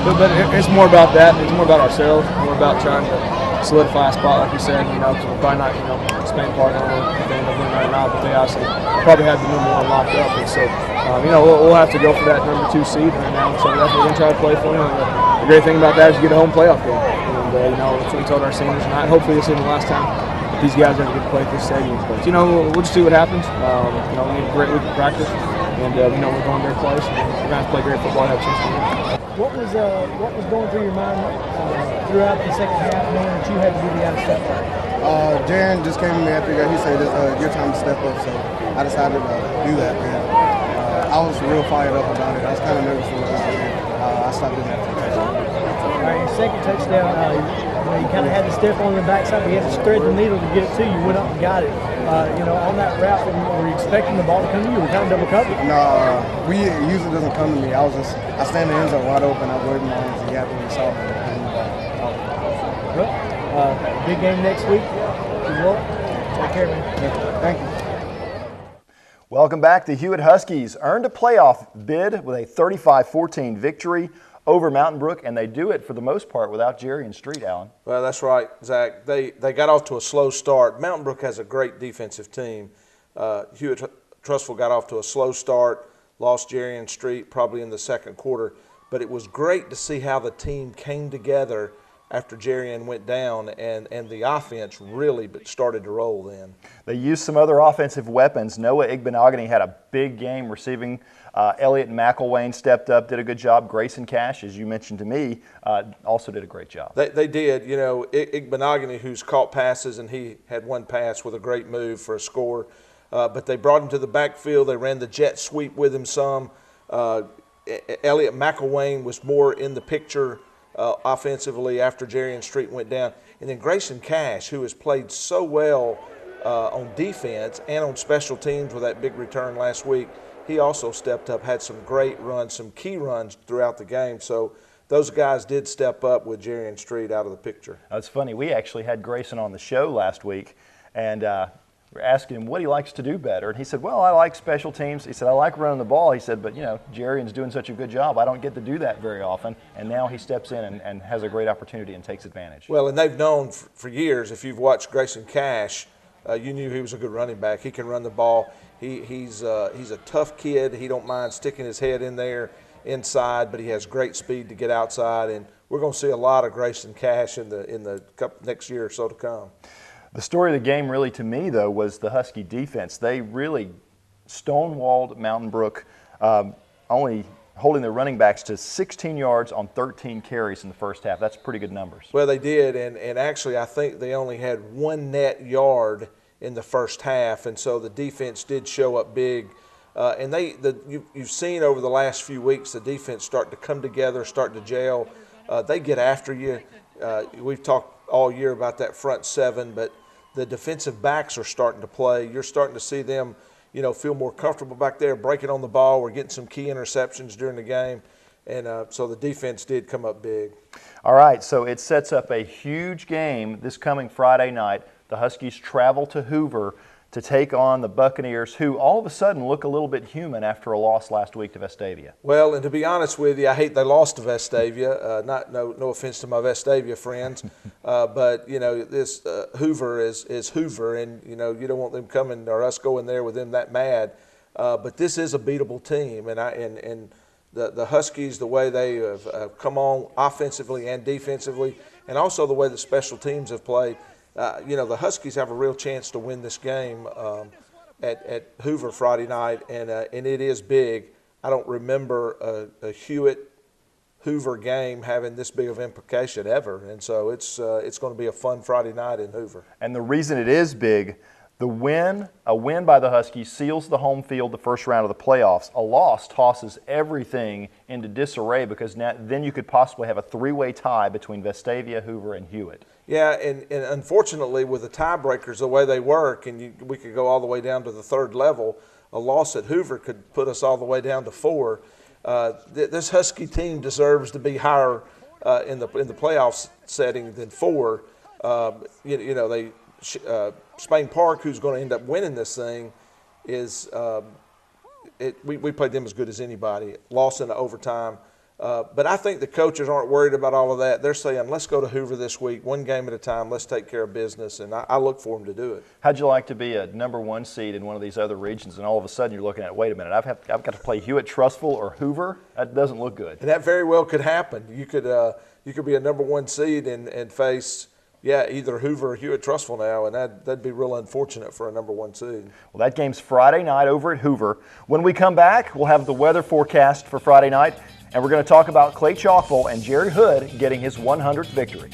it's more about that. It's more about ourselves. More about trying to solidify a spot, like you said. Because we're probably not, Spain Park. I don't know if they end up winning right now, but they obviously probably have the number one locked up. And so, we'll have to go for that number 2 seed right now. So that's what we're going to try to play for. The great thing about that is you get a home playoff game. And, that's what we told our seniors tonight. Hopefully this isn't the last time these guys ever get to play at this stadium. But, we'll just see what happens. We need a great week of practice. And, we're going to their place. And we're going to play great football and have a chance to win. What was going through your mind throughout the second half, knowing that you had to really out of step up? Jaron just came to me after he said it's your time to step up, so I decided to do that. And I was real fired up about it. I was kind of nervous a little bit, and I stopped doing that. All right, your second touchdown, you kind of had to step on the backside, but you had to thread the needle to get it to you. Went up and got it. On that route, were you expecting the ball to come to you? Were you kind of double covered? No, it usually doesn't come to me. I stand in the end zone wide open. I waited my hands, and he happened to saw me. Big game next week. Good luck. Take care, man. Thank you. Welcome back. The Hewitt Huskies earned a playoff bid with a 35-14 victory over Mountain Brook, and they do it for the most part without Jerry and Street, Allen. Well, that's right, Zach. They got off to a slow start. Mountain Brook has a great defensive team. Hewitt Trussville got off to a slow start, lost Jerry and Street probably in the second quarter, but it was great to see how the team came together after Jerry went down, and the offense really started to roll then. They used some other offensive weapons. Noah Igbenogany had a big game receiving. Elliott McElwain stepped up, did a good job. Grayson Cash, as you mentioned to me, also did a great job. They did. Igbenogany, who's caught passes, and he had one pass with a great move for a score. But they brought him to the backfield. They ran the jet sweep with him some. Elliott McElwain was more in the picture offensively after Jerry and Street went down. And then Grayson Cash, who has played so well on defense and on special teams with that big return last week, he also stepped up, had some great runs, some key runs throughout the game. So those guys did step up with Jerry and Street out of the picture. It's funny. We actually had Grayson on the show last week, and we're asking him what he likes to do better. And he said, well, I like special teams. He said, I like running the ball. He said, but, Jerry's doing such a good job. I don't get to do that very often. And now he steps in and has a great opportunity and takes advantage. Well, and they've known for years, if you've watched Grayson Cash, you knew he was a good running back. He can run the ball. He's a tough kid. He don't mind sticking his head in there inside, but he has great speed to get outside. And we're going to see a lot of Grayson Cash in the next year or so to come. The story of the game really to me, though, was the Husky defense. They really stonewalled Mountain Brook, only holding their running backs to 16 yards on 13 carries in the first half. That's pretty good numbers. Well, they did, and actually I think they only had one net yard in the first half, and so the defense did show up big. And you've seen over the last few weeks the defense start to come together, start to gel. They get after you. We've talked all year about that front seven, but the defensive backs are starting to play. You're starting to see them, feel more comfortable back there, breaking on the ball. We're getting some key interceptions during the game, and so the defense did come up big. All right, so it sets up a huge game this coming Friday night. The Huskies travel to Hoover to take on the Buccaneers, who all of a sudden look a little bit human after a loss last week to Vestavia. Well, and to be honest with you, I hate they lost to Vestavia. No offense to my Vestavia friends, but this Hoover is Hoover, and you don't want them coming or us going there with them that mad. But this is a beatable team, and the Huskies, the way they have come on offensively and defensively, and also the way the special teams have played. The Huskies have a real chance to win this game at Hoover Friday night, and it is big. I don't remember a Hewitt-Hoover game having this big of implication ever, and so it's going to be a fun Friday night in Hoover. And the reason it is big, a win by the Huskies seals the home field the first round of the playoffs. A loss tosses everything into disarray because then you could possibly have a three-way tie between Vestavia, Hoover, and Hewitt. Yeah, and unfortunately with the tiebreakers the way they work, and we could go all the way down to the third level, a loss at Hoover could put us all the way down to 4. This Husky team deserves to be higher in the playoff setting than 4. Spain Park, who's going to end up winning this thing, is we played them as good as anybody. Lost in overtime. But I think the coaches aren't worried about all of that. They're saying, let's go to Hoover this week, one game at a time. Let's take care of business, and I look for them to do it. How'd you like to be a #1 seed in one of these other regions, and all of a sudden you're looking at, wait a minute, I've got to play Hewitt, Trussville, or Hoover? That doesn't look good. And that very well could happen. You could be a #1 seed and face either Hoover or Hewitt Trussville now, and that'd be real unfortunate for a #1 seed. Well, that game's Friday night over at Hoover. When we come back, we'll have the weather forecast for Friday night, and we're going to talk about Clay Chalkville and Jerry Hood getting his 100th victory.